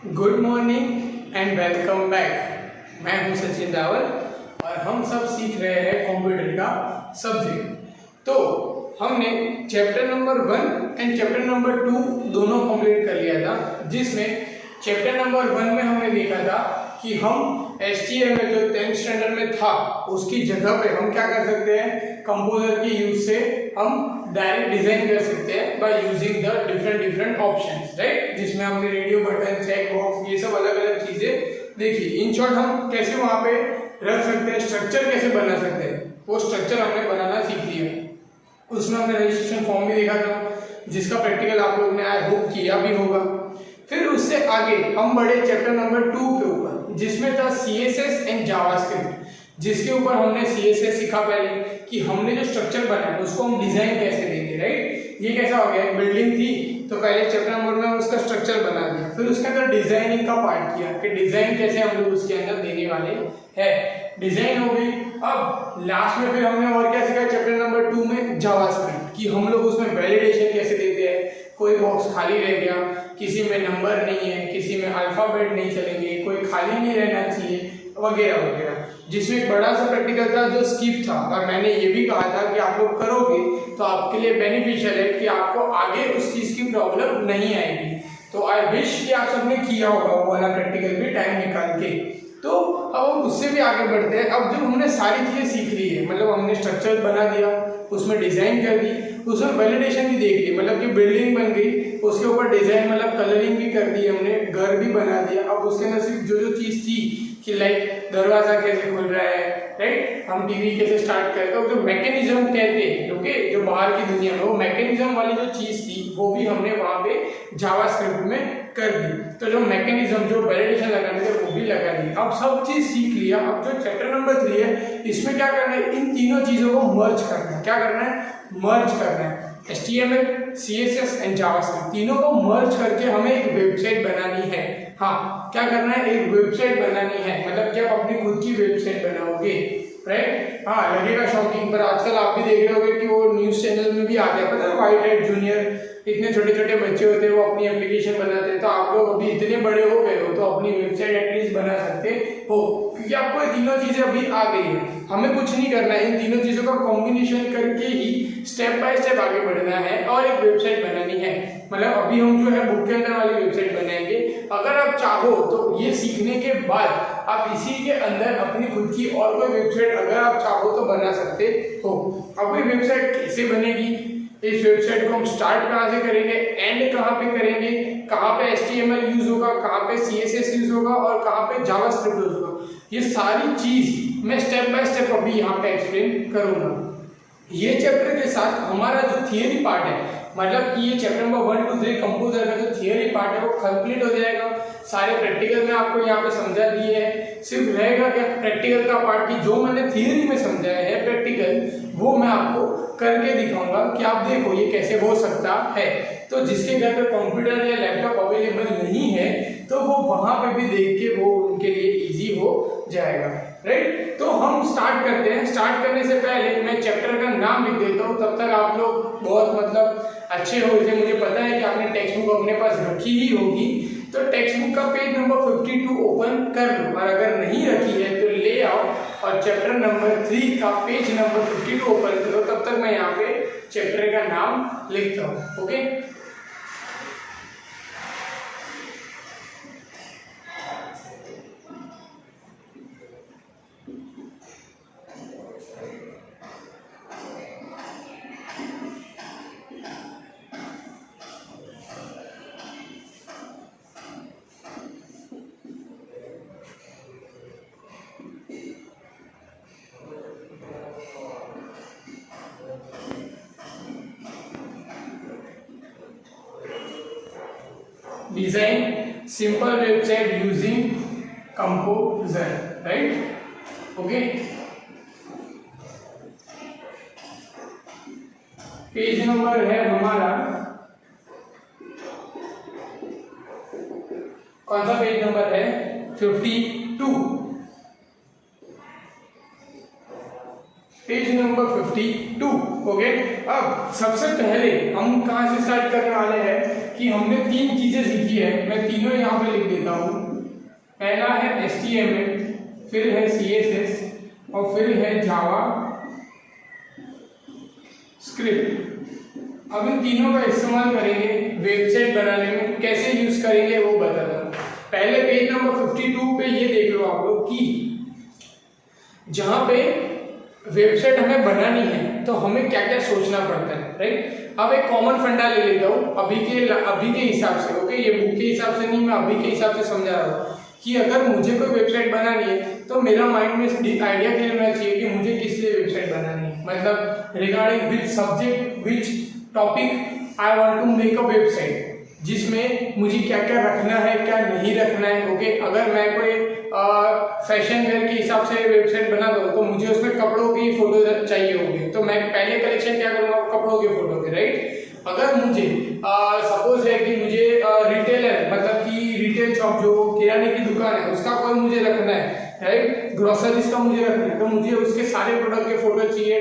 Good morning and welcome back. मैं हूं सचिन रावल और हम सब सीख रहे हैं कंप्यूटर का सब्जेक्ट। तो हमने chapter number 1 and chapter number 2 दोनों कंप्लीट कर लिया था, जिसमें चैप्टर नंबर 1 में हमने देखा था कि हम HTML जो 10th स्टैंडर्ड में था उसकी जगह पे हम क्या कर सकते हैं, कंपोजर की यूज से हम डायरेक्ट डिजाइन कर सकते हैं by using the different options, right. जिसमें हमने रेडियो बटन, चेक बॉक्स, ये सब अलग अलग चीजें देखी। इन शॉर्ट हम कैसे वहां पे रख सकते हैं, स्ट्रक्चर कैसे बना सकते हैं, वो स्ट्रक्चर हमने बनाना सीख लिया। उसमें हमने रजिस्ट्रेशन फॉर्म भी देखा था, जिसका प्रैक्टिकल आप लोगों ने आई होप किया भी होगा। फिर उससे आगे हम बढ़े चैप्टर नंबर 2 के ऊपर, जिसमें था CSS एंड जावास्क्रिप्ट, जिसके ऊपर हमने CSS सीखा पहले कि हमने जो स्ट्रक्चर बनाया उसको हम डिजाइन कैसे देंगे, राइट। ये कैसा हो गया, एक बिल्डिंग थी तो पहले चैप्टर नंबर में उसका स्ट्रक्चर बना दिया, फिर उसके अंदर डिजाइनिंग का पार्ट किया कि डिजाइन कैसे हम लोग उसके अंदर देने वाले हैं, डिजाइन हो गई। अब लास्ट में फिर हमने और क्या सीखा चैप्टर नंबर 2 में, जावास्क्रिप्ट, कि हम लोग उसमें वैलिडेशन कैसे देते हैं। कोई बॉक्स खाली रह गया, किसी में नंबर नहीं है, किसी में अल्फाबेट नहीं चलेंगे, कोई खाली नहीं रहना चाहिए, वगैरह वगैरह। जिसमें एक बड़ा सा प्रैक्टिकल था जो स्किप था, और मैंने ये भी कहा था कि आप लोग करोगे तो आपके लिए बेनिफिशियल है कि आपको आगे उस चीज़ की प्रॉब्लम नहीं आएगी। तो आई विश कि आप सबने किया होगा वो वाला प्रैक्टिकल भी टाइम निकाल के। तो अब हम उससे भी आगे बढ़ते हैं। अब जब हमने सारी चीज़ें सीख ली है, मतलब हमने स्ट्रक्चर बना दिया, उसमें डिज़ाइन कर दी, उसमें वैलिडेशन भी देख ली, मतलब कि बिल्डिंग बन गई, उसके ऊपर डिज़ाइन मतलब कलरिंग भी कर दी हमने, घर भी बना दिया। अब उसके अंदर सिर्फ जो चीज़ थी कि लाइक दरवाजा कैसे खुल रहा है, राइट, हम टीवी कैसे स्टार्ट करते हैं, जो मैकेनिज्म कहते हैं, ओके, जो बाहर की दुनिया में वो मैकेनिज्म वाली जो चीज़ थी वो भी हमने वहाँ पे जावास्क्रिप्ट में कर दी। तो जो मैकेनिज्म, जो वैलिडेशन लगाने थे वो भी लगा दी। अब सब चीज़ सीख लिया। अब जो चैप्टर नंबर 3 है, इसमें क्या करना है, इन तीनों चीज़ों को मर्ज करना है। क्या करना है, मर्ज करना है। HTML, CSS एंड जावास्क्रिप्ट तीनों को मर्ज करके हमें एक वेबसाइट बनानी है। हाँ, क्या करना है, एक वेबसाइट बनानी है, मतलब कि आप अपनी खुद की वेबसाइट बनाओगे, राइट। हाँ, लगेगा शॉकिंग, पर आजकल आप भी देख रहे होगे कि वो न्यूज़ चैनल में भी आ गया, पता है, व्हाइट हेड जूनियर, इतने छोटे छोटे बच्चे होते हैं वो अपनी एप्लीकेशन बनाते हैं। तो आप लोग अभी इतने बड़े हो गए हो तो अपनी वेबसाइट एटलीस्ट बना सकते हो, क्योंकि आपको ये तीनों चीज़ें अभी आ गई है। हमें कुछ नहीं करना है, इन तीनों चीज़ों का कॉम्बिनेशन करके ही स्टेप बाय स्टेप आगे बढ़ना है और एक वेबसाइट बनानी है। मतलब अभी हम जो है बुक के अंदर वाली वेबसाइट बनाएंगे। अगर आप चाहो तो ये सीखने के बाद आप इसी के अंदर अपनी खुद की और कोई वेबसाइट अगर आप चाहो तो बना सकते हो। अब ये वेबसाइट कैसे बनेगी, इस वेबसाइट को हम स्टार्ट कहाँ से करेंगे, एंड कहाँ पे करेंगे, कहाँ पे HTML यूज होगा, कहाँ पे CSS यूज होगा और कहाँ पे जावास्क्रिप्ट यूज होगा, ये सारी चीज मैं स्टेप बाय स्टेप अभी यहाँ पे एक्सप्लेन करूंगा। ये चैप्टर के साथ हमारा जो थियरी पार्ट है, मतलब कि ये चैप्टर नंबर 1 to 3 कंपोजर का जो थियरी पार्ट है वो कंप्लीट हो जाएगा। सारे प्रैक्टिकल में आपको यहाँ पे समझा दिए हैं। सिर्फ रहेगा क्या, प्रैक्टिकल का पार्ट की जो मैंने थियरी में समझाया है प्रैक्टिकल, वो मैं आपको करके दिखाऊंगा कि आप देखो ये कैसे हो सकता है। तो जिसके घर पे कंप्यूटर या लैपटॉप अवेलेबल नहीं है तो वो वहां पे भी देख के वो उनके लिए इजी हो जाएगा, राइट। तो हम स्टार्ट करते हैं। स्टार्ट करने से पहले मैं चैप्टर का नाम लिख देता हूँ, तब तक आप लोग बहुत मतलब अच्छे हो गए। मुझे पता है कि आपने टेक्स्ट बुक अपने पास रखी ही होगी, तो टेक्स्ट बुक का पेज नंबर 52 ओपन कर लो, और अगर नहीं रखी है तो ले आओ और चैप्टर नंबर 3 का पेज नंबर 52 ओपन करो। तब तक मैं यहाँ पे चैप्टर का नाम लिखता हूँ, okay. Design simple website using composer, right? Okay. Page number है हमारा, कौन सा पेज नंबर है, 52, पेज नंबर 52, ओके। अब सबसे पहले हम कहाँ से स्टार्ट करने वाले हैं, कि हमने 3 चीज़ें सीखी है, मैं तीनों यहाँ पे लिख देता हूँ। पहला है HTML, फिर है CSS और फिर है जावा स्क्रिप्ट। अब इन तीनों का इस्तेमाल करेंगे वेबसाइट बनाने में, कैसे यूज करेंगे वो बताता हूँ। पहले पेज नंबर 52 पे ये देख लो आप लोग कि जहाँ पे वेबसाइट हमें बनानी है तो हमें क्या क्या सोचना पड़ता है, राइट। अब एक कॉमन फंडा ले लेता हूँ अभी के हिसाब से, ओके। ये बुक के हिसाब से नहीं, मैं अभी के हिसाब से समझा रहा हूँ कि अगर मुझे कोई वेबसाइट बनानी है तो मेरा माइंड में आइडिया क्लियर होना चाहिए कि मुझे किस लिए वेबसाइट बनानी है, मतलब regarding which subject which topic I want to make a website, जिसमें मुझे क्या क्या रखना है क्या नहीं रखना है, ओके। अगर मैं कोई फैशन वेयर के हिसाब से वेबसाइट बना दूँ तो मुझे उसमें कपड़ों की फोटो चाहिए होगी, तो मैं पहले कलेक्शन क्या करूँगा, कपड़ों के फोटो के, राइट। अगर मुझे सपोज है कि मुझे रिटेलर मतलब कि रिटेल शॉप जो किराने की दुकान है उसका कोई मुझे रखना है, राइट, ग्रोसरीज का मुझे रखना है, तो मुझे उसके सारे प्रोडक्ट के फोटो चाहिए,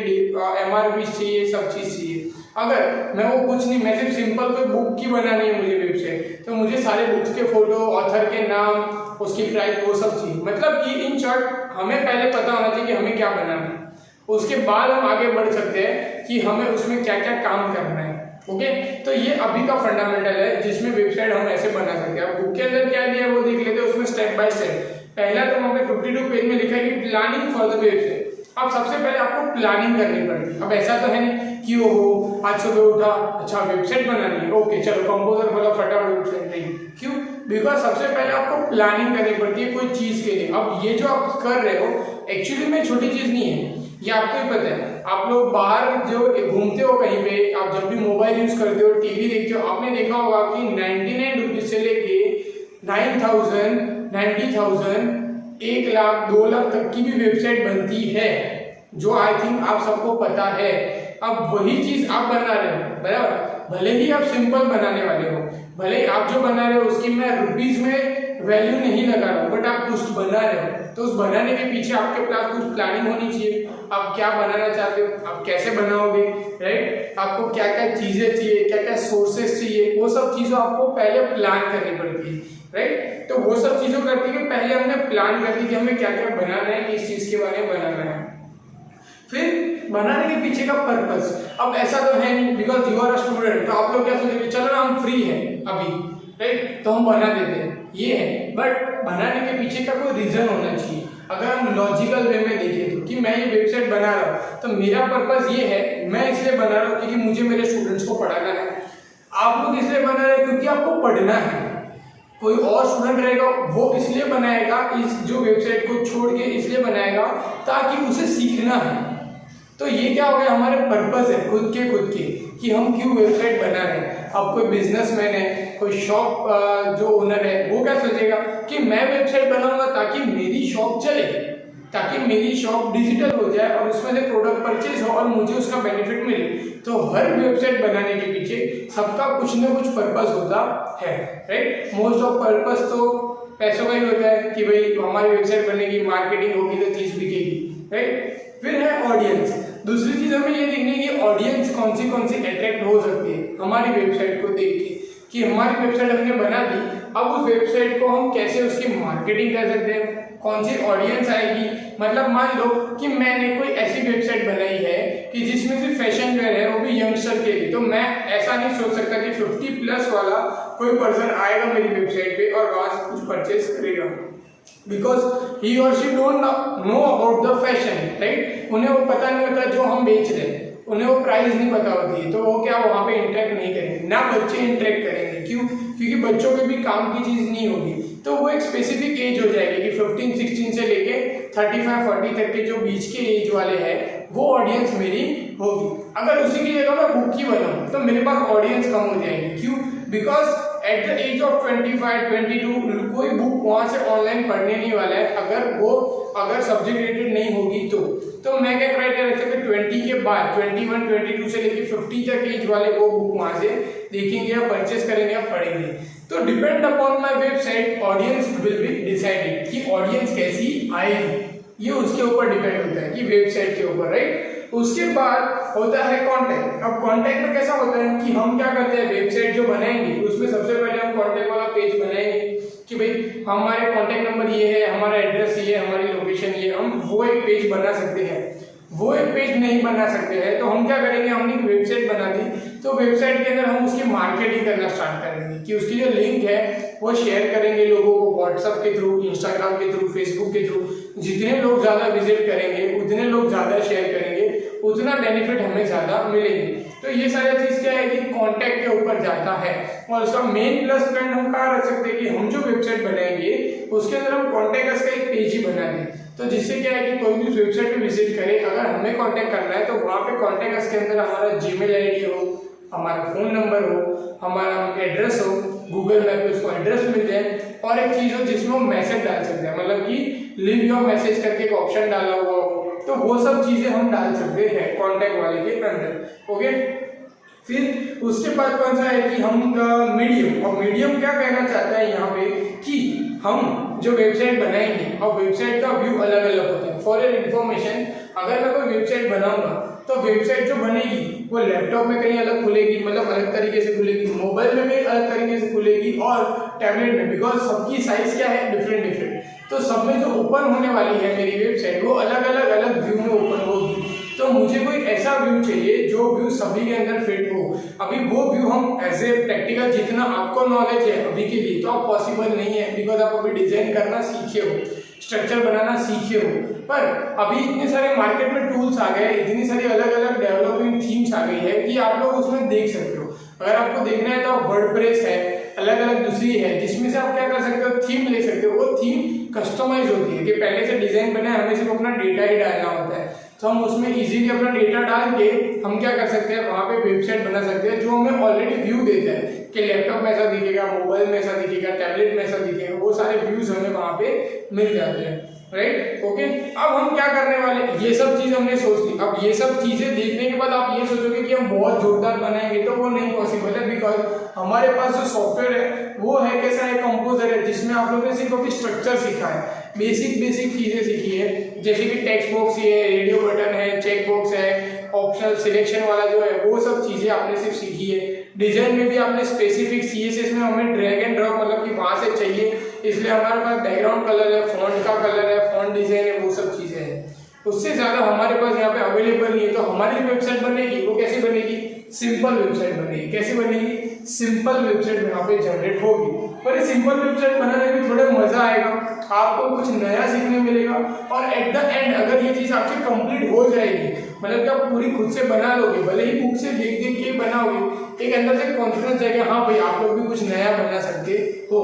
MRP चाहिए, सब चीज़ चाहिए। अगर मैं वो कुछ नहीं, मैं सिर्फ सिंपल कोई बुक की बनानी है मुझे वेबसाइट, तो मुझे सारे बुक्स के फोटो, ऑथर के नाम, उसकी प्राइस, वो सब चाहिए। मतलब कि इन शॉर्ट हमें पहले पता होना चाहिए कि हमें क्या बनाना है, उसके बाद हम आगे बढ़ सकते हैं कि हमें उसमें क्या क्या काम करना है, ओके। तो ये अभी का फंडामेंटल है जिसमें वेबसाइट हम ऐसे बना सकते हैं। अब बुक के अंदर क्या दिया है वो देख लेते हैं, उसमें स्टेप बाय स्टेप। पहला तो वहाँ पे 52 पेज में लिखा है कि प्लानिंग फॉर द वेबसाइट। अब सबसे पहले आपको प्लानिंग करनी पड़ेगी। अब ऐसा तो है नहीं कि वो आज सुबह उठा, अच्छा वेबसाइट बनानी है, ओके चलो कंपोजर खोला फटाफट वेबसाइट, नहीं। क्यों? बिकॉज सबसे पहले आपको प्लानिंग करनी पड़ती है कोई चीज़ के लिए। अब ये जो आप कर रहे हो एक्चुअली में छोटी चीज़ नहीं है, ये आपको ही पता है। आप लोग बाहर जो घूमते हो कहीं पे, आप जब भी मोबाइल यूज करते हो, टीवी देखते हो, आपने देखा होगा कि 99 रुपीज से लेके 9,000, 90,000, 1 लाख 2 लाख तक की भी वेबसाइट बनती है, जो आई थिंक आप सबको पता है। अब वही चीज आप बना रहे हो, बराबर। भले ही आप सिंपल बनाने वाले हो, भले ही आप जो बना रहे हो उसकी मैं रुपीज में वैल्यू नहीं लगा रहा हूँ, बट आप कुछ बना रहे हो, तो उस बनाने के पीछे आपके पास कुछ प्लानिंग होनी चाहिए। आप क्या बनाना चाहते हो, आप कैसे बनाओगे, राइट। आपको क्या क्या चीजें चाहिए, क्या क्या सोर्सेस चाहिए, वो सब चीज़ों आपको पहले प्लान करनी पड़ती है, राइट। तो वो सब चीज़ों करती है कि पहले हमने प्लान कर दी कि हमें क्या क्या बनाना है, किस चीज़ के बारे में बनाना है, फिर बनाने के पीछे का पर्पस। अब ऐसा तो है नहीं because you are a student, तो आप लोग क्या सोचेंगे, चलो ना हम फ्री हैं अभी, राइट, तो हम बना देते हैं, ये है। बट बनाने के पीछे का कोई रीजन होना चाहिए। अगर हम लॉजिकल वे में देखें तो कि मैं ये वेबसाइट बना रहा हूँ तो मेरा पर्पस ये है, मैं इसलिए बना रहा हूँ क्योंकि मुझे मेरे स्टूडेंट्स को पढ़ाना है। आप लोग इसलिए बना रहे हैं क्योंकि आपको पढ़ना है। कोई और स्टूडेंट रहेगा वो इसलिए बनाएगा, इस जो वेबसाइट को छोड़ के इसलिए बनाएगा ताकि उसे सीखना है। तो ये क्या हो गया, हमारे पर्पस है खुद के कि हम क्यों वेबसाइट बना रहे हैं। अब कोई बिजनेसमैन है, कोई शॉप जो ओनर है, वो क्या सोचेगा कि मैं वेबसाइट बनाऊंगा ताकि मेरी शॉप चले, ताकि मेरी शॉप डिजिटल हो जाए और उसमें से प्रोडक्ट परचेज हो और मुझे उसका बेनिफिट मिले। तो हर वेबसाइट बनाने के पीछे सबका कुछ ना कुछ पर्पस होता है, राइट। मोस्ट ऑफ पर्पस तो पैसों का ही होता है कि भाई हमारी वेबसाइट बनेगी, मार्केटिंग होगी तो चीज़ बिकेगी, राइट। फिर है ऑडियंस। दूसरी चीज हमें ये देखनी है कि ऑडियंस कौन सी अट्रैक्ट हो सकती है हमारी वेबसाइट को देख के, कि हमारी वेबसाइट हमने बना दी, अब उस वेबसाइट को हम कैसे उसकी मार्केटिंग कर सकते हैं, कौन सी ऑडियंस आएगी। मतलब मान लो कि मैंने कोई ऐसी वेबसाइट बनाई है कि जिसमें सिर्फ फैशन वेयर है, वो भी यंगस्टर के लिए, तो मैं ऐसा नहीं सोच सकता कि 50+ वाला कोई पर्सन आएगा मेरी वेबसाइट पे और वहां से कुछ परचेज करेगा, बिकॉज ही और she don't know about the fashion, right. उन्हें वो पता नहीं होता जो हम बेच रहे हैं, उन्हें वो प्राइस नहीं पता होती है, तो वो क्या वहाँ पे इंटरेक्ट नहीं करेंगे, ना बच्चे इंटरेक्ट करेंगे। क्यों? क्योंकि बच्चों के भी काम की चीज़ नहीं होगी। तो वो एक स्पेसिफिक एज हो जाएगी कि 15-16 से लेके 35-40 तक के जो बीच के एज वाले हैं वो ऑडियंस मेरी होगी। अगर उसी की जगह मैं बुक की बनाऊँ तो मेरे पास ऑडियंस कम हो जाएगी। क्यों? Because at the age of 25-22 कोई बुक वहाँ से ऑनलाइन पढ़ने नहीं वाला है अगर सब्जेक्ट रिलेटेड नहीं होगी तो मैं क्या क्राइटेरिया रख सकता हूँ, 20 के बाद 21-22 से लेकर 50 तक एज वाले वो बुक वहाँ से देखेंगे या परचेस करेंगे या पढ़ेंगे। तो depend upon my website audience will be decided कि ऑडियंस कैसी आएगी, ये उसके ऊपर डिपेंड होता है कि वेबसाइट के ऊपर, राइट। उसके बाद होता है कॉन्टैक्ट। अब कॉन्टैक्ट में कैसा होता है कि हम क्या करते हैं, वेबसाइट जो बनाएंगे उसमें सबसे पहले हम कॉन्टैक्ट वाला पेज बनाएंगे कि भाई हमारे कॉन्टैक्ट नंबर ये है, हमारा एड्रेस ये है, हमारी लोकेशन ये, हम वो एक पेज बना सकते हैं। वो एक पेज नहीं बना सकते हैं तो हम क्या करेंगे, हमने एक वेबसाइट बना दी तो वेबसाइट के अंदर हम उसकी मार्केटिंग करना स्टार्ट करेंगे कि उसकी जो लिंक है वो शेयर करेंगे लोगों को व्हाट्सएप के थ्रू, इंस्टाग्राम के थ्रू, फेसबुक के थ्रू। जितने लोग ज़्यादा विजिट करेंगे, उतने लोग ज़्यादा शेयर करेंगे, उतना बेनिफिट हमें ज़्यादा मिलेंगे। तो ये सारी चीज़ क्या है कि कॉन्टैक्ट के ऊपर जाता है। और उसका मेन प्लस पॉइंट हम कहाँ रख सकते हैं कि हम जो वेबसाइट बनाएंगे उसके अंदर हम कॉन्टैक्ट का एक पेज ही बना दें, तो जिससे क्या है कि कोई भी वेबसाइट पे विजिट करे, अगर हमें कांटेक्ट करना है तो वहाँ पे कॉन्टैक्ट के अंदर हमारा जीमेल आईडी हो, हमारा फ़ोन नंबर हो, हमारा एड्रेस हो, गूगल मैप पे उसको एड्रेस मिल जाए, और एक चीज़ हो जिसमें हम मैसेज डाल सकते हैं, मतलब कि लीव योर मैसेज करके एक ऑप्शन डाला हुआ हो, तो वो सब चीज़ें हम डाल सकते हैं कॉन्टैक्ट वाले के अंदर। ओके, फिर उसके बाद कौन सा है कि हम मीडियम, और मीडियम क्या कहना चाहता है यहाँ पे कि हम जो वेबसाइट बनाएंगे और वेबसाइट का व्यू अलग अलग होता है। फॉर योर इन्फॉर्मेशन, अगर मैं कोई वेबसाइट बनाऊंगा तो वेबसाइट जो बनेगी वो लैपटॉप में कहीं अलग खुलेगी, मतलब अलग तरीके से खुलेगी, मोबाइल में भी अलग तरीके से खुलेगी और टैबलेट में, बिकॉज सबकी साइज क्या है, डिफरेंट डिफरेंट। तो सब में जो ओपन होने वाली है मेरी वेबसाइट वो अलग अलग व्यू में ओपन होगी। तो मुझे कोई ऐसा व्यू चाहिए जो व्यू सभी के अंदर फिट हो। अभी वो व्यू हम एज ए प्रैक्टिकल, जितना आपको नॉलेज है अभी के लिए तो आप पॉसिबल नहीं है, बिकॉज आप अभी डिजाइन करना सीखे हो, स्ट्रक्चर बनाना सीखे हो, पर अभी इतने सारे मार्केट में टूल्स आ गए, इतनी सारी अलग अलग डेवलपिंग थीम्स आ गई है कि आप लोग उसमें देख सकते हो। अगर आपको देखना है तो वर्डप्रेस है, अलग अलग दूसरी है, जिसमें से आप क्या कर सकते हो, थीम ले सकते हो। वो थीम कस्टमाइज होती है कि पहले से डिजाइन बना है, हमें सिर्फ अपना डेटा ही डालना होता है, तो हम उसमें इजीली अपना डेटा डाल के हम क्या कर सकते हैं, वहाँ पे वेबसाइट बना सकते हैं जो हमें ऑलरेडी व्यू देता है कि लैपटॉप में ऐसा दिखेगा, मोबाइल में ऐसा दिखेगा, टैबलेट में ऐसा दिखेगा, वो सारे व्यूज हमें वहाँ पे मिल जाते हैं। Right, okay. अब हम क्या करने वाले, ये सब चीज हमने सोच ली। अब ये सब चीजें देखने के बाद आप ये सोचोगे कि हम बहुत जोरदार बनाएंगे, तो वो नहीं पॉसिबल है, बिकॉज हमारे पास जो सॉफ्टवेयर है वो है कैसा है, कंपोजर है, जिसमें आप लोगों ने सिर्फ अभी स्ट्रक्चर सीखा है, बेसिक चीजें सीखी है, जैसे कि टेक्स्ट बॉक्स है, रेडियो बटन है, चेक बॉक्स है, ऑप्शनल सिलेक्शन वाला जो है वो सब चीजें आपने सिर्फ सीखी है। डिजाइन में भी आपने स्पेसिफिक CSS में हमें ड्रैग एंड ड्रॉप, मतलब कि वहां से चाहिए, इसलिए हमारे पास बैकग्राउंड कलर है, फॉन्ट का कलर है, फॉन्ट डिजाइन है, वो सब चीजें हैं। उससे ज्यादा हमारे पास यहाँ पे अवेलेबल नहीं है। तो हमारी जो वेबसाइट बनेगी वो कैसे बनेगी, सिंपल वेबसाइट बनेगी। कैसे बनेगी, सिंपल वेबसाइट यहाँ पे जनरेट होगी। पर ये सिंपल वेबसाइट बनाने में थोड़ा मजा आएगा, आपको कुछ नया सीखने मिलेगा, और एट द एंड अगर ये चीज आपसे कंप्लीट हो जाएगी, मतलब कि आप पूरी खुद से बना लोगे, भले ही बुक से देख के बनाओगे, एक अंदर से कॉन्फिडेंस जाएगा, हाँ भाई आप लोग भी कुछ नया बना सकते हो।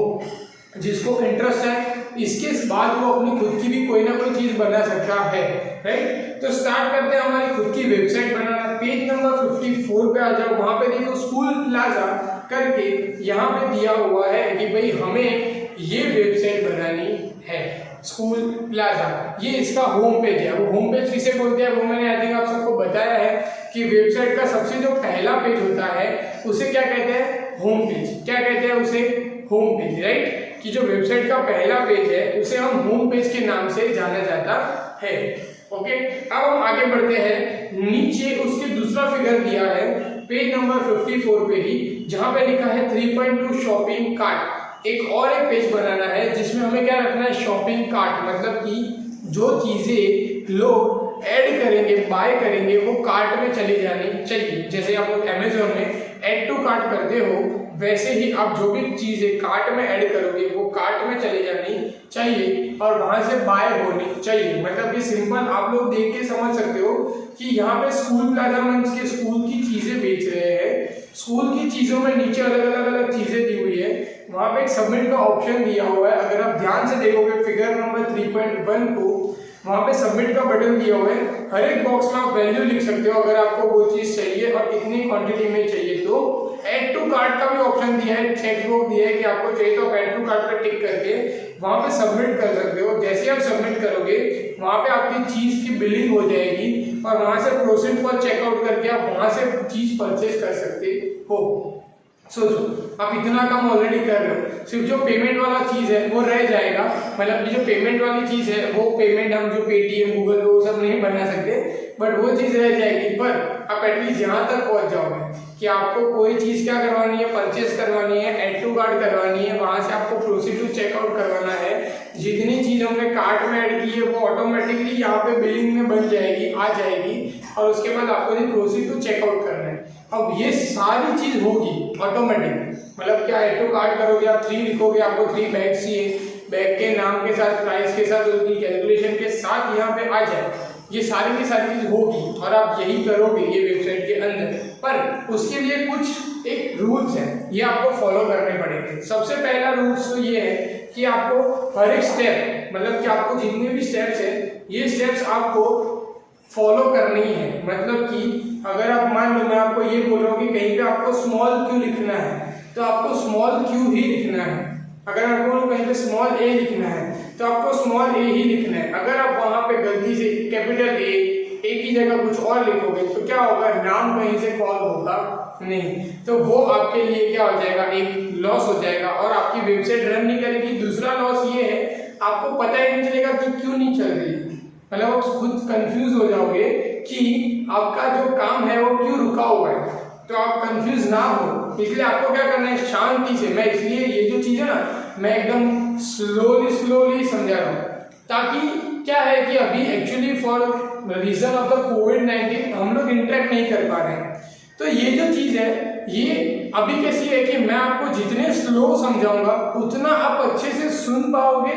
जिसको इंटरेस्ट है इसके बाद वो अपनी खुद की भी कोई ना कोई चीज बना सकता है। राइट, तो स्टार्ट करते हैं हमारी खुद की वेबसाइट बनाना। पेज नंबर 54 पे आ जाओ, वहां पे देखो स्कूल प्लाजा करके यहाँ पे दिया हुआ है कि भाई हमें ये वेबसाइट बनानी है, स्कूल प्लाजा, ये इसका होम पेज है। वो होम पेज किसे बोलते हैं वो मैंने आई थिंक आप सबको बताया है कि वेबसाइट का सबसे जो पहला पेज होता है उसे क्या कहते हैं, होम पेज। क्या कहते हैं उसे, होम पेज। राइट, कि जो वेबसाइट का पहला पेज है उसे हम होम पेज के नाम से जाना जाता है। ओके, अब हम आगे बढ़ते हैं। नीचे उसके दूसरा फिगर दिया है पेज नंबर 54 पे ही, जहां पे लिखा है 3.2 शॉपिंग कार्ट। एक और एक पेज बनाना है जिसमें हमें क्या रखना है, शॉपिंग कार्ट, मतलब कि जो चीजें लोग ऐड करेंगे, बाय करेंगे, वो कार्ट में चली जानी चाहिए। जैसे आप लोग अमेजोन में ऐड टू कार्ट करते हो, वैसे ही आप जो भी चीजें कार्ट में ऐड करोगे वो कार्ट में चली जानी चाहिए और वहां से बाय होनी चाहिए। मतलब ये सिंपल आप लोग देख के समझ सकते हो कि यहाँ पे स्कूल प्लाजा मंच के स्कूल की चीजें बेच रहे हैं। स्कूल की चीजों में नीचे अलग अलग चीजें दी हुई है, वहां पे एक सबमिट का ऑप्शन दिया हुआ है। अगर आप ध्यान से देखोगे फिगर नंबर 3.1 को, वहां पे सबमिट का बटन दिया हुआ है। हर एक बॉक्स में आप वैल्यू लिख सकते हो अगर आपको वो चीज चाहिए और इतनी क्वांटिटी में चाहिए तो। ऐड टू कार्ट का भी ऑप्शन दिया है, चेक बॉक्स दिया है कि आपको चाहिए तो ऐड टू कार्ट पे टिक करके वहां पे सबमिट कर सकते हो। जैसे आप सबमिट करोगे वहां पे आपकी चीज की बिलिंग हो जाएगी और वहां से प्रोसीड फॉर चेकआउट करके आप वहां से चीज परचेज कर सकते हो। सोचो, आप इतना काम ऑलरेडी कर रहे हो, सिर्फ जो पेमेंट वाला चीज़ है वो रह जाएगा। मतलब ये जो पेमेंट वाली चीज़ है वो पेमेंट हम जो पेटीएम गूगल वो सब नहीं बना सकते, बट वो चीज़ रह जाएगी। पर आप एटलीस्ट यहाँ तक पहुँच जाओगे कि आपको कोई चीज़ क्या करवानी है, परचेस करवानी है, ऐड टू कार्ट करवानी है, वहाँ से आपको प्रोसीड टू चेकआउट करवाना है। जितनी चीज़ हमने कार्ट में ऐड की है वो ऑटोमेटिकली यहाँ पे बिलिंग में बन जाएगी, आ जाएगी, और उसके बाद आपको प्रोसीड टू चेकआउट करना है। अब ये सारी चीज़ होगी ऑटोमेटिक। मतलब क्या, ऐड टू कार्ट करोगे आप 3 लिखोगे, आपको 3 बैग चाहिए, बैग के नाम के साथ, प्राइस के साथ, उसकी कैलकुलेशन के साथ यहाँ पे आ जाए। ये सारी की सारी चीज़ होगी और आप यही करोगे ये वेबसाइट के अंदर। पर उसके लिए कुछ एक रूल्स हैं, ये आपको फॉलो करने पड़ेंगे। सबसे पहला रूल्स तो ये है कि आपको हर एक स्टेप, मतलब कि आपको जितने भी स्टेप्स हैं ये स्टेप्स आपको फॉलो करनी है। मतलब कि अगर आप मान लो मैं आपको ये बोल रहा हूँ कि कहीं पे आपको स्मॉल क्यू लिखना है तो आपको स्मॉल क्यू ही लिखना है। अगर आपको कहीं पे स्मॉल ए लिखना है तो आपको स्मॉल ए ही लिखना है। अगर आप वहाँ पे गलती से कैपिटल ए की जगह कुछ और लिखोगे तो क्या होगा, नाम कहीं से कॉल होगा नहीं, तो वो आपके लिए क्या हो जाएगा, एक लॉस हो जाएगा और आपकी वेबसाइट रन नहीं करेगी। दूसरा लॉस ये है, आपको पता ही नहीं चलेगा कि क्यों नहीं चल रही, मतलब आप खुद कंफ्यूज हो जाओगे कि आपका जो काम है वो क्यों रुका हुआ है। तो आप कंफ्यूज ना हो, इसलिए आपको क्या करना है, शांति से, मैं इसलिए ये जो चीज़ है ना मैं एकदम स्लोली समझा रहा हूँ, ताकि क्या है कि अभी actually for reason of the कोविड-19 हम लोग इंटरेक्ट नहीं कर पा रहे हैं। तो ये जो चीज़ है ये अभी कैसी है कि मैं आपको जितने स्लो समझाऊंगा उतना आप अच्छे से सुन पाओगे,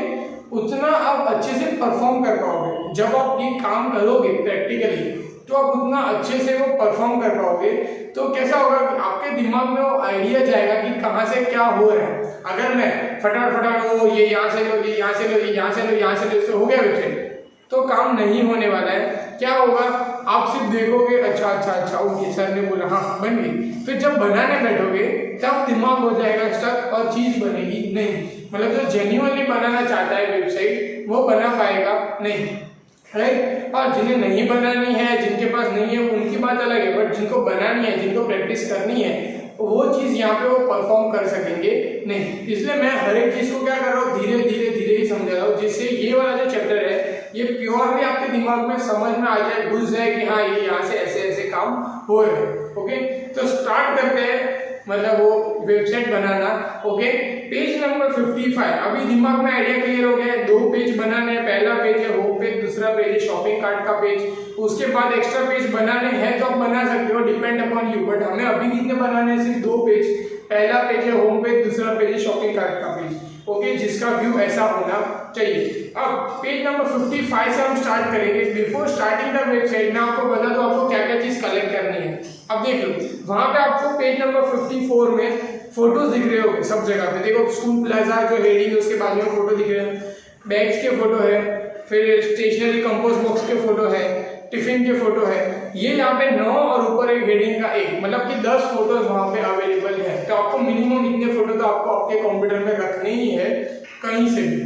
उतना आप अच्छे से परफॉर्म कर पाओगे। जब आप ये काम करोगे प्रैक्टिकली तो आप उतना अच्छे से वो परफॉर्म कर पाओगे। तो कैसा होगा कि आपके दिमाग में वो आइडिया जाएगा कि कहाँ से क्या हो रहा है। अगर मैं फटाफट वो ये यहाँ से लो, ये यहाँ से लो, ये यहाँ से लो, यहाँ से लो, इससे हो गया वेबसाइट, तो काम नहीं होने वाला है। क्या होगा, आप सिर्फ देखोगे अच्छा ओके सर ने बोला हाँ बन गई, फिर जब बनाने बैठोगे तब दिमाग हो जाएगा स्टक और चीज़ बनेगी नहीं। मतलब जो जेन्युइनली बनाना चाहता है वेबसाइट वो बना पाएगा नहीं, राइट। और जिन्हें नहीं बनानी है, जिनके पास नहीं है उनकी बात अलग है, बट जिनको बनानी है, जिनको प्रैक्टिस करनी है, वो चीज़ यहाँ पे वो परफॉर्म कर सकेंगे नहीं। इसलिए मैं हर एक चीज़ को क्या कर रहा हूँ, धीरे ही समझा रहा हूँ, जिससे ये वाला जो चैप्टर है ये प्योरली आपके दिमाग में समझ में आ जाए, घुस जाए कि हाँ ये यहाँ से ऐसे ऐसे काम हो रहे हैं। ओके, तो स्टार्ट करते हैं मतलब वो वेबसाइट बनाना। Okay, page number 55। अभी दिमाग में आइडिया क्लियर हो गया है। 2 पेज बनाने हैं, पहला पेज है होम पेज, दूसरा पेज है शॉपिंग कार्ट का पेज। उसके बाद एक्स्ट्रा पेज बनाने हैं तो आप बना सकते हो, डिपेंड अपॉन यू, बट हमें अभी कितने बनाने हैं, सिर्फ 2 पेज। पहला पेज है होम पेज, दूसरा पेज है शॉपिंग कार्ट का पेज। ओके, जिसका व्यू ऐसा होना चाहिए। अब पेज नंबर 55 से हम स्टार्ट करेंगे। बिफोर स्टार्टिंग द वेबसाइट मैं आपको बता दूं आपको क्या क्या चीज कलेक्ट करनी है। अब देख लो, वहां पे आपको पेज नंबर 54 में फोटोज दिख रहे होंगे सब जगह पे। देखो स्कूल प्लाजा जो हेडिंग है उसके बाजू में फोटो दिख रहे हैं, बैग्स के फोटो है, फिर स्टेशनरी कंपोस्ट बॉक्स के फोटो है, टिफिन के फोटो है। ये यहाँ पे 9 और ऊपर एक हेडिंग का 1, मतलब कि 10 फोटोज वहाँ पे अवेलेबल है। तो आपको मिनिमम इतने फोटो तो आपको आपके कंप्यूटर में रखने ही है कहीं से भी।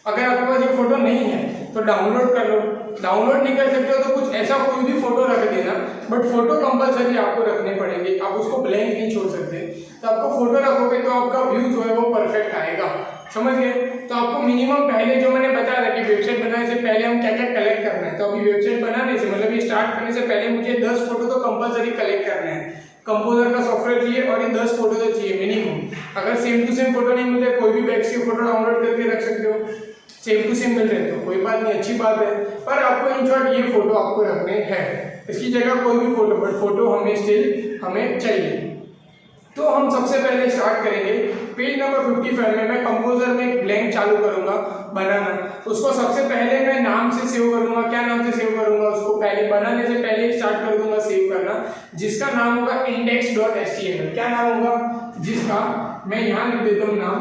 अगर आपके पास ये फोटो नहीं है तो डाउनलोड कर लो, डाउनलोड नहीं कर सकते हो तो कुछ ऐसा कोई भी फोटो रख देना, बट फोटो कंपलसरी आपको रखने पड़ेंगे, आप उसको ब्लैंक नहीं छोड़ सकते। तो आपको फोटो रखोगे तो आपका व्यू जो है वो परफेक्ट आएगा, समझ गए। तो आपको मिनिमम पहले जो मैंने बताया था कि वेबसाइट बनाने से पहले हम क्या क्या कलेक्ट करना है, तो अभी वेबसाइट बनाने से मतलब ये स्टार्ट करने से पहले मुझे 10 फोटो तो कंपलसरी कलेक्ट करना है। कंपोजर का सॉफ्टवेयर चाहिए और ये 10 फोटो तो चाहिए मिनिमम। अगर सेम टू सेम फोटो नहीं मिलते कोई भी बैग्स की फोटो डाउनलोड करके रख सकते हो, सेम टू सेम मिल रहे तो कोई बात नहीं, अच्छी बात है। पर आपको इन शॉर्ट ये फोटो आपको रखने हैं, इसकी जगह कोई भी फोटो, बट फोटो हमें चाहिए। तो हम सबसे पहले स्टार्ट करेंगे पेज नंबर 55 में। मैं कंपोजर में एक ब्लैंक चालू करूंगा बनाना, उसको सबसे पहले मैं नाम से सेव करूंगा। क्या नाम से सेव करूंगा, उसको पहले बनाने से पहले स्टार्ट कर दूंगा सेव करना, जिसका नाम होगा index.html। क्या नाम होगा, जिसका मैं यहाँ लिख देता हूँ नाम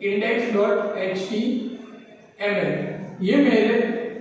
index.html। ये मेरे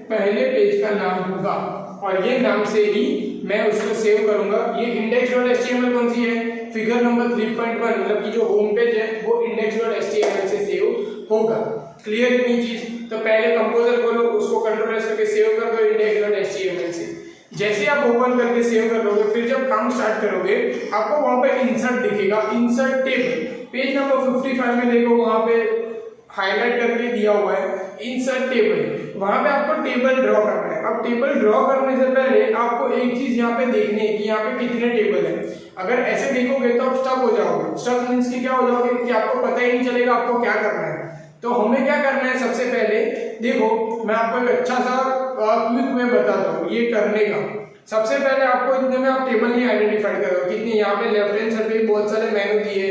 पहले पेज का नाम होगा और ये नाम से ही मैं उसको सेव करूंगा। ये index.html कौन सी है, फिगर नंबर 3.1, मतलब कि जो होम पेज है वो index.html से सेव होगा। क्लियर इतनी चीज। तो पहले कंपोजर खोलो, उसको कंट्रोल एस करके सेव कर दो index.html से। जैसे आप ओपन करके सेव कर लोगे, फिर जब काम स्टार्ट करोगे आपको वहां पे इंसर्ट दिखेगा, इंसर्ट टेबल। पेज नंबर 55 में देखो वहां पे हाईलाइट करके दिया हुआ है इंसर्ट टेबल। वहां पे आपको टेबल ड्रॉ करना है। अब टेबल ड्रॉ करने से पहले आपको एक चीज यहाँ पे देखनी है कि यहाँ पे कितने टेबल है। अगर ऐसे देखोगे तो आप स्टक हो जाओगे। स्टक मीन्स कि क्या हो जाओगे कि आपको पता ही नहीं चलेगा आपको क्या करना है। तो हमें क्या करना है, सबसे पहले देखो मैं आपको एक अच्छा सा क्विक वे बताता हूँ ये करने का। सबसे पहले आपको इतने में आप टेबल नहीं आइडेंटिफाई करोगे कितने, यहाँ पे लेफ्ट हैंड साइड पे बहुत सारे मेनू दिए,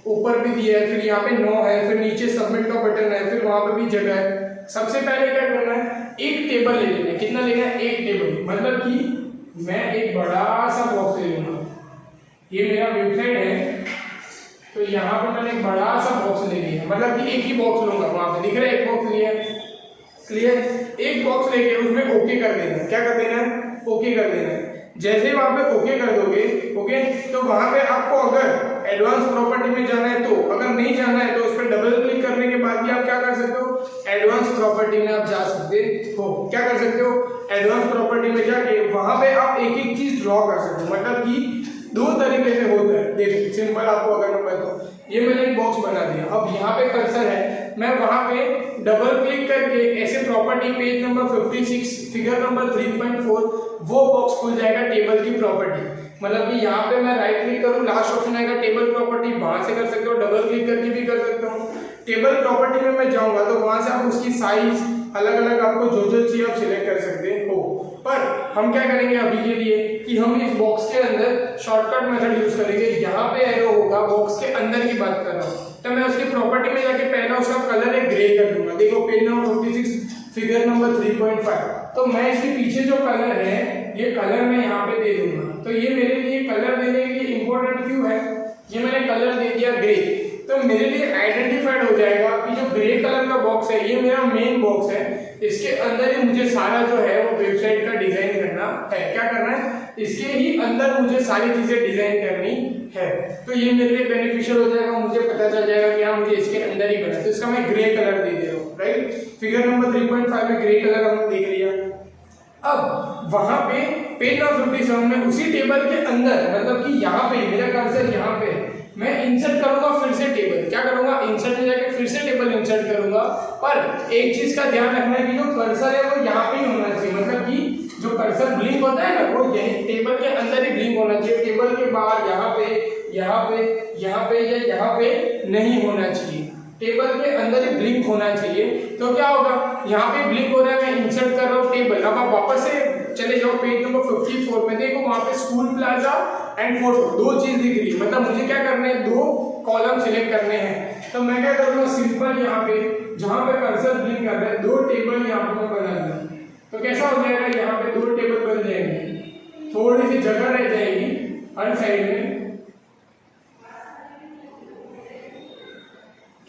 ऊपर भी दिए है, फिर यहाँ पे 9 है, फिर नीचे सबमिट का बटन है, फिर वहां पे भी जगह है। सबसे पहले क्या करना है, एक टेबल ले लेना है। कितना लेना है, एक टेबल। मतलब कि मैं एक बड़ा सा बॉक्स ले लूंगा, ये मेरा वेबसाइट है तो यहाँ पे मैंने एक बड़ा सा बॉक्स ले लिया, मतलब कि एक ही बॉक्स लूंगा। वहां पे दिख रहा है एक बॉक्स लिया, क्लियर। एक बॉक्स लेके उसमें ओके कर देना है। क्या कर देना है, ओके कर देना है। जैसे वहां पे ओके कर दोगे, ओके, तो वहां पे आपको अगर एडवांस प्रॉपर्टी में जाना है तो, अगर नहीं जाना है तो उस पर डबल क्लिक करने के बाद भी आप क्या कर सकते हो, एडवांस प्रॉपर्टी में आप जा सकते हो। क्या कर सकते हो, एडवांस प्रॉपर्टी में जाके वहां पे आप एक एक चीज ड्रॉ कर सकते हो। मतलब कि दो तरीके से होता है। देखिए सिंपल आपको अगर मैं बताऊं, ये मैंने एक बॉक्स बना दिया। अब यहाँ पे कर्सर है, मैं वहां पे डबल क्लिक करके ऐसे property page number 56 figure number 3.4 वो बॉक्स खुल जाएगा टेबल की प्रॉपर्टी। मतलब कि यहाँ पे मैं राइट क्लिक करूँ, लास्ट ऑप्शन आएगा टेबल प्रॉपर्टी, वहां से कर सकते हो, डबल क्लिक करके भी कर सकता हूँ। टेबल प्रॉपर्टी में मैं जाऊंगा तो वहां से आप उसकी साइज अलग अलग आपको जो जो चाहिए आप सिलेक्ट कर सकते हो। पर हम क्या करेंगे अभी के लिए कि हम इस बॉक्स के अंदर शॉर्टकट मेथड यूज करेंगे। यहाँ पे एरो होगा, बॉक्स के अंदर की बात कर रहा हूँ, तो मैं उसकी प्रॉपर्टी में जाके पहला उसका कलर है ग्रे कर दूंगा। देखो पेज नंबर 56 फिगर नंबर 3.5, तो मैं इसके पीछे जो कलर है ये कलर मैं यहाँ पे दे दूंगा। तो ये मेरे लिए कलर देने के लिए इंपॉर्टेंट क्यों है, ये मैंने कलर दे दिया ग्रे, तो मेरे लिए आइडेंटिफाइड हो जाएगा कि जो ग्रे कलर का बॉक्स है ये मेरा मेन बॉक्स है। इसके अंदर ही मुझे सारा जो है वो वेबसाइट का डिजाइन करना है। क्या करना है, इसके ही अंदर मुझे सारी चीजें डिजाइन करनी है। तो ये मेरे लिए बेनिफिशियल हो जाएगा, मुझे पता चल जाएगा कि हाँ मुझे इसके अंदर ही बना। तो इसका मैं ग्रे कलर दे दे रहा हूँ, राइट। फिगर नंबर 3.5 में ग्रे कलर हमने देख लिया। अब वहां पे पेज नंबर 57 में उसी टेबल के अंदर, मतलब कि यहाँ पे मेरा कर्सर यहाँ पे, मैं इंसर्ट करूंगा फिर से टेबल। क्या करूंगा, इंसर्ट में जाके फिर से टेबल इंसर्ट करूंगा। पर एक चीज का ध्यान रखना है कि जो कर्सर है वो यहाँ पे ही होना चाहिए। मतलब कि जो कर्सर ब्लिंक होता है ना वो यही टेबल के अंदर ही ब्लिंक होना चाहिए। टेबल के बाहर यहाँ पे यहाँ पे यहाँ पे या यहाँ पे नहीं होना चाहिए, टेबल के अंदर ही ब्लिंक होना चाहिए। तो क्या होगा, यहाँ पे ब्लिंक हो रहा है, मैं इंसर्ट कर रहा हूँ टेबल। अब आप वापस से चले जाओ पेज नंबर 54 में, देखो वहां पे स्कूल प्लाजा एंड फोटो दो चीज दिख रही है। मतलब मुझे क्या करना है, दो कॉलम सिलेक्ट करने हैं। तो मैं क्या करूँगा, सिंपल यहाँ पे जहाँ पे कर्सर ब्लिंक कर रहा है दो टेबल यहाँ पे मैं बना दूँ। तो कैसा हो जाएगा, यहाँ पे दो टेबल बन जाएंगे, थोड़ी सी जगह रह जाएगी हर साइड में।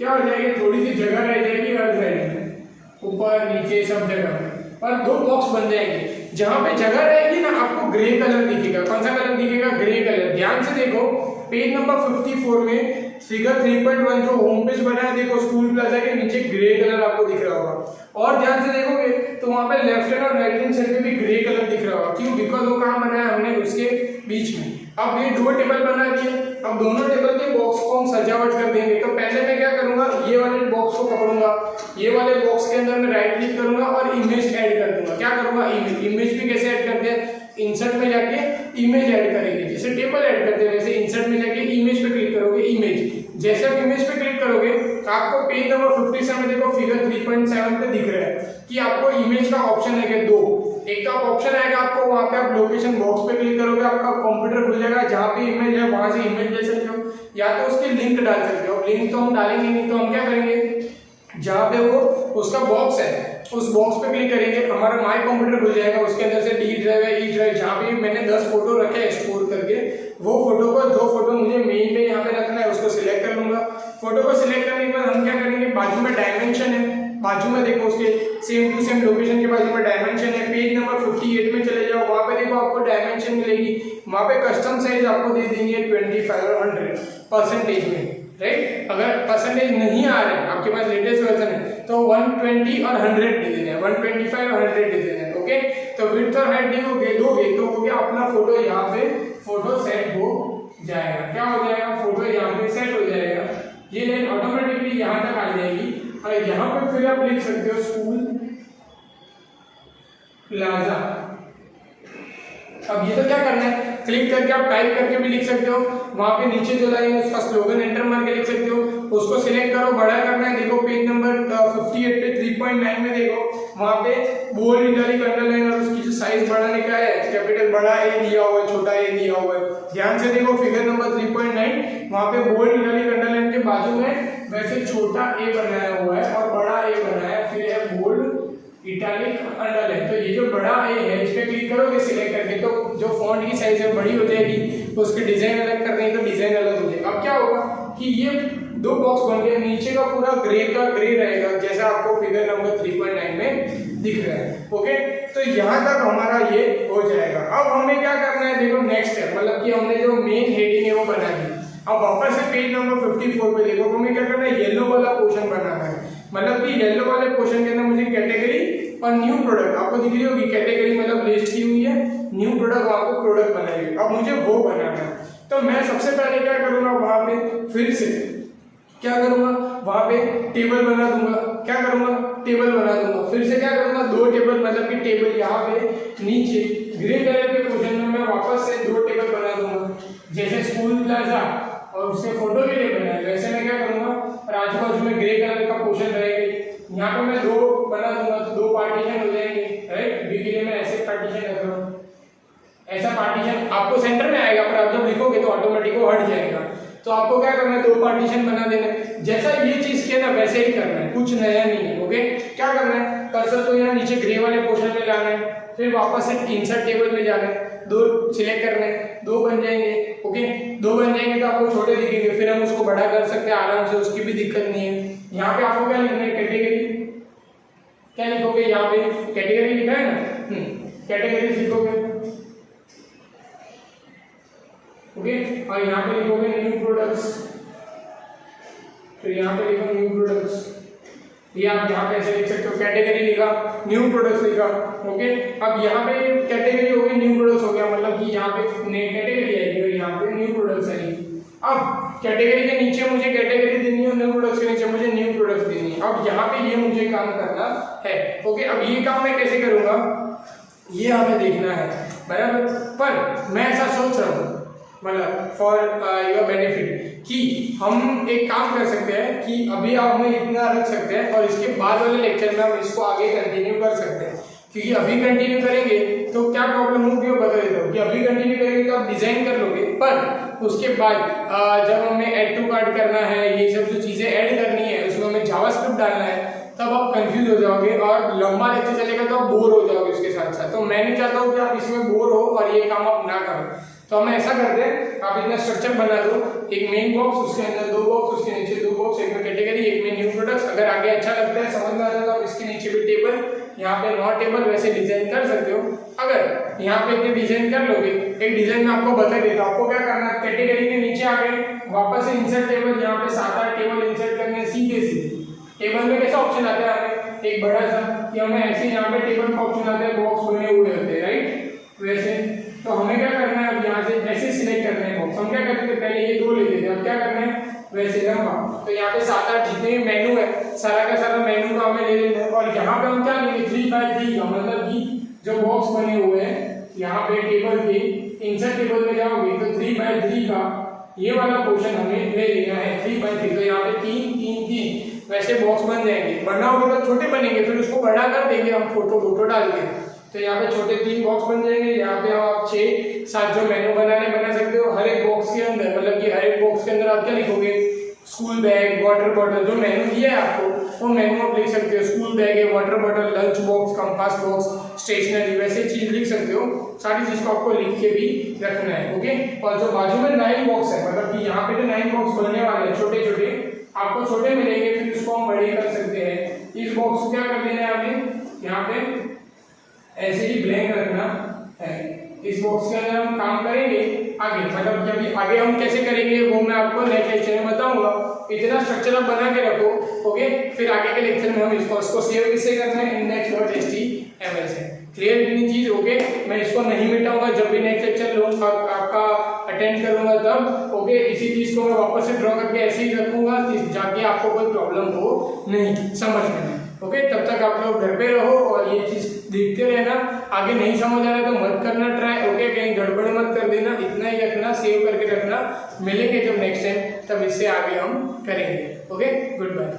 क्या हो जाएगी, थोड़ी सी जगह रह जाएगी हर साइड में, ऊपर नीचे सब जगह में, और दो बॉक्स बन जाएंगे। जहां पे जगह रहेगी ना आपको ग्रे कलर दिखेगा। कौन सा कलर दिखेगा, ग्रे कलर। ध्यान से देखो पेज नंबर 54 में फिगर 3.1 जो होम पेज बना है, देखो स्कूल प्लाजा के नीचे ग्रे कलर आपको दिख रहा होगा। और ध्यान से देखोगे तो वहां पे लेफ्ट हैंड और राइट हैंड साइड में भी ग्रे कलर दिख रहा होगा। क्यों, बिकॉज वो कहां बनाया हमने, उसके बीच में। अब ये दो टेबल बना दिए, अब दोनों टेबल के बॉक्स को हम सजावट कर देंगे। तो पहले मैं क्या करूंगा, ये वाले बॉक्स को पकड़ूंगा, ये वाले बॉक्स के अंदर मैं राइट क्लिक करूंगा और इमेज ऐड कर दूंगा। क्या करूंगा, इमेज भी कैसे ऐड करते हैं, इंसर्ट में जाके इमेज ऐड करेंगे। जैसे टेबल ऐड करते हैं वैसे इंसर्ट में जाके इमेज पे क्लिक करोगे, इमेज। जैसे आप इमेज पे क्लिक करोगे आपको पेज नंबर 57 देखो फिगर 3.7 पे दिख रहा है कि आपको इमेज का ऑप्शन है दो। एक तो ऑप्शन आएगा आपको, वहां पे आप लोकेशन बॉक्स पे क्लिक करोगे, आपका कंप्यूटर खुल जाएगा, जहां पे इमेज है वहां से इमेज ले सकते हो, या तो उसके लिंक डाल सकते हो। लिंक तो हम डालेंगे नहीं, तो हम क्या करेंगे, जहां पे वो उसका बॉक्स है उस बॉक्स पे क्लिक करेंगे, हमारा माय कंप्यूटर खुल जाएगा, उसके अंदर से डी ड्राइव है, ई ड्राइव, जहां पे मैंने 10 फोटो रखे हैं स्टोर करके, वो फोटो को, जो फोटो मुझे मेन पे यहाँ पे रखना है उसको सिलेक्ट कर लूंगा। फोटो को सिलेक्ट करने के बाद हम क्या करेंगे, बाजू में डायमेंशन है, बाजू में देखो उसके सेम टू सेम लोकेशन के बाजू में डायमेंशन है। पेज नंबर 58 में चले जाओ, वहां पे देखो आपको डायमेंशन मिलेगी, वहां पे कस्टम साइज आपको दे देंगे 25 और 100% में। राइट। अगर परसेंटेज नहीं आ रहे हैं, आपके पास लेटेस्ट वर्जन है, तो 120 और 100 दे देना है, 125 और 100 दे देना है। ओके, तो विड्थ और हाइट दोगे तो हो गया अपना फोटो यहाँ पे फोटो सेट हो जाएगा। क्या हो जाएगा? फोटो यहाँ पे सेट हो जाएगा। ये लाइन ऑटोमेटिकली यहाँ तक आ जाएगी और यहाँ पे फिर आप लिख सकते हो स्कूल प्लाजा। अब ये तो क्या करना है, क्लिक करके आप टाइप करके भी लिख सकते हो, वहां पे नीचे जो लाइन है उसका स्लोगन एंटर मार के लिख सकते हो, उसको सिलेक्ट करो, बड़ा करना है। देखो पेज नंबर 58 पे 3.9 में देखो वहां पे बोल्ड इटैलिक अंडरलाइन और उसकी जो साइज बढ़ाने का है, कैपिटल बड़ा ए दिया हुआ है, छोटा ए दिया हुआ है। ध्यान से देखो फिगर नंबर 3.9 वहां पे बोल्ड इटैलिक अंडरलाइन के बाजू में वैसे छोटा ए बनाया हुआ है और बड़ा ए बनाया है, फिर है बोल्ड इटैलिक अंडरलाइन। तो ये जो बड़ा ए है इस पे क्लिक करोगे सिलेक्ट करके, तो जो फॉन्ट की साइज है बड़ी हो जाएगी, तो उसके डिजाइन अलग करनी है तो डिजाइन अलग हो जाएगा। अब क्या होगा कि ये दो बॉक्स बन गए, नीचे का पूरा ग्रे का ग्रे रहेगा जैसा आपको फिगर नंबर 3.9 में दिख रहा है। ओके, तो यहाँ तक हमारा ये हो जाएगा। अब हमें क्या करना है, देखो नेक्स्ट स्टेप, मतलब कि हमने जो मेन हेडिंग है वो बना दी। अब वापस से पेज नंबर 54 पे देखो, हमें क्या करना है, येलो वाला पोर्शन बनाना है। मतलब कि येलो वाले पोर्शन के अंदर मुझे कैटेगरी और न्यू प्रोडक्ट, आपको दिख रही होगी कैटेगरी मतलब लिस्ट की हुई है, न्यू प्रोडक्ट आपको प्रोडक्ट बनाएगी। अब मुझे वो बनाना है, तो मैं सबसे पहले क्या करूंगा, वहां पे फिर से क्या करूंगा, वहां पे टेबल बना दूंगा। क्या करूंगा, टेबल बना दूंगा। फिर से क्या करूंगा, दो टेबल, मतलब कि टेबल यहाँ पे नीचे ग्रे कलर के पोर्शन में मैं वापस से दो टेबल बना दूंगा, जैसे स्कूल प्लाजा और उसके फोटो के लिए बनाए वैसे मैं क्या करूंगा, और आजू बाजू में ग्रे कलर का पोर्शन रहेगा, यहाँ पे मैं दो बना दूंगा तो दो पार्टीशन हो जाएंगे। राइट, बी के लिए मैं ऐसे पार्टीशन कर रहा हूँ, ऐसा पार्टीशन आपको सेंटर में आएगा, पर आप जब लिखोगे तो ऑटोमेटिक वो हट जाएगा। तो आपको क्या करना है, दो पार्टीशन बना देना है। जैसा ये चीज किया ना वैसे ही करना है, कुछ नया नहीं है। ओके, क्या करना है, कर्सर को यहाँ नीचे ग्रे वाले पोर्शन में लाना है, फिर वापस से इंसर्ट टेबल में जाना है, दो सिलेक्ट करना है, दो बन जाएंगे। ओके, दो बन जाएंगे तो आपको छोटे दिखेंगे, फिर हम उसको बड़ा कर सकते हैं आराम से, उसकी भी दिक्कत नहीं है। यहाँ पे आपको क्या लिखना है, कैटेगरी, क्या लिखोगे, यहाँ पे कैटेगरी लिखा है ना, कैटेगरी लिखोगे। ओके, और यहाँ पे लिखोगे न्यू प्रोडक्ट्स, तो यहाँ पे लिखो न्यू प्रोडक्ट्स। ये आप यहाँ पे ऐसे लिख सकते हो, कैटेगरी लिखा, न्यू प्रोडक्ट्स लिखा। ओके, अब यहाँ पे कैटेगरी हो गई, न्यू प्रोडक्ट्स हो गया, मतलब कि यहाँ पे नई कैटेगरी आएगी और यहाँ पे न्यू प्रोडक्ट्स आएगी। अब कैटेगरी के नीचे मुझे कैटेगरी देनी है, न्यू प्रोडक्ट्स के नीचे मुझे न्यू प्रोडक्ट्स देनी है। अब यहाँ पे ये मुझे काम करना है। ओके, अब ये काम मैं कैसे करूँगा, ये हमें देखना है, बराबर। पर मैं ऐसा सोच रहा हूँ, मतलब फॉर योर बेनिफिट, कि हम एक काम कर सकते हैं कि अभी आप हमें इतना रख सकते हैं और इसके बाद वाले लेक्चर में हम इसको आगे कंटिन्यू कर सकते हैं। क्योंकि अभी कंटिन्यू करेंगे तो क्या प्रॉब्लम होगी वो बता देता हूँ, कि अभी कंटिन्यू करेंगे तो आप डिजाइन कर लोगे, पर उसके बाद जब हमें ऐड टू कार्ट करना है, ये सब जो चीज़ें ऐड करनी है, उसमें हमें जावास्क्रिप्ट डालना है, तब आप कंफ्यूज हो जाओगे और लंबा लेक्चर चलेगा तो आप बोर हो जाओगे उसके साथ साथ। तो मैं नहीं चाहता हूँ कि आप इसमें बोर हो और ये काम आप ना करो। तो हम ऐसा करते हैं, आप इतना स्ट्रक्चर बना दो, एक मेन बॉक्स, उसके अंदर दो बॉक्स, उसके नीचे दो बॉक्स, एक में कैटेगरी, एक में न्यू प्रोडक्ट्स। अगर आगे अच्छा लगता है, समझ में आ जाता है, इसके नीचे भी टेबल, यहाँ पे नॉट टेबल, वैसे डिजाइन कर सकते हो। अगर यहाँ पे एक डिजाइन कर लोगे, एक डिजाइन में आपको बता देता हूँ आपको क्या करना है, कैटेगरी के नीचे आ गए, वापस से इंसर्ट टेबल, यहाँ पे 7-8 टेबल इंसर्ट करने सीधे सीधे। टेबल में कैसा ऑप्शन आता है, एक बड़ा सा, कि हमें ऐसे यहाँ पे टेबल का ऑप्शन आता है, बॉक्स बने हुए होते हैं, राइट, वैसे। तो हमें क्या करना है, अब यहाँ से ऐसे सिलेक्ट करना है बॉक्स। हम क्या करते थे, पहले ये दो लेते थे, अब क्या करना है, वैसे लंबा। तो यहाँ पे 7-8 जितने भी मेनू है, सारा का सारा मेनू का हमें ले लेना है। और यहाँ पे हम क्या लेंगे, 3x3 का, मतलब कि जो बॉक्स बने हुए हैं यहाँ पे टेबल के, इंसर्ट टेबल में जाओगे तो 3x3 का ये वाला पोर्शन हमें ले लेना है, 3x3। तो यहाँ पे 3-3-3 वैसे बॉक्स बन जाएंगे। बना होगा तो छोटे बनेंगे, फिर उसको बड़ा कर देंगे हम फोटो डाल के। तो यहाँ पे छोटे 3 बॉक्स बन जाएंगे। यहाँ पे आप 6-7 जो मेनू बना सकते हो हर एक बॉक्स के अंदर, मतलब कि हर एक बॉक्स के अंदर आप क्या लिखोगे, स्कूल बैग, वाटर बॉटल, जो मेनू दिया है आपको वो मेनू आप लिख सकते हो। स्कूल बैग है, water bottle, lunch box, compass box, stationery, वैसे चीज लिख सकते हो। सारी चीज को आपको लिख के भी रखना है। ओके, और जो बाजू में 9 बॉक्स है, मतलब कि यहाँ पे जो 9 बॉक्स बनने वाले हैं छोटे छोटे, आपको छोटे मिलेंगे, फिर उसको हम बड़े कर सकते हैं। इस बॉक्स को क्या कर देना है हमें, यहाँ पे ऐसे ही ब्लैंक रखना है। इस बॉक्स के अंदर हम काम करेंगे आगे, मतलब जब आगे हम कैसे करेंगे वो मैं आपको नेक्स्ट लेक्चर में बताऊंगा। इतना स्ट्रक्चर आप बना के रखो, ओके। फिर आगे के लेक्चर में हम इसको सेव किससे करना है, index.html से। क्लियर इतनी चीज, ओके। मैं इसको नहीं मिटाऊंगा, जब भी नेक्स्ट लेक्चर लूंगा आपका अटेंड करूंगा तब, ओके। इसी चीज को मैं वापस से ड्रॉ करके ऐसे ही रखूंगा जाके आपको कोई प्रॉब्लम हो नहीं समझने में, ओके। तब तक आप लोग घर पे रहो और ये चीज देखते रहना। आगे नहीं समझ आ रहा तो मत करना ट्राई, ओके। कहीं गड़बड़ मत कर देना, इतना ही रखना, सेव करके रखना। मिलेंगे जब नेक्स्ट टाइम तब इससे आगे हम करेंगे, ओके। Good bye.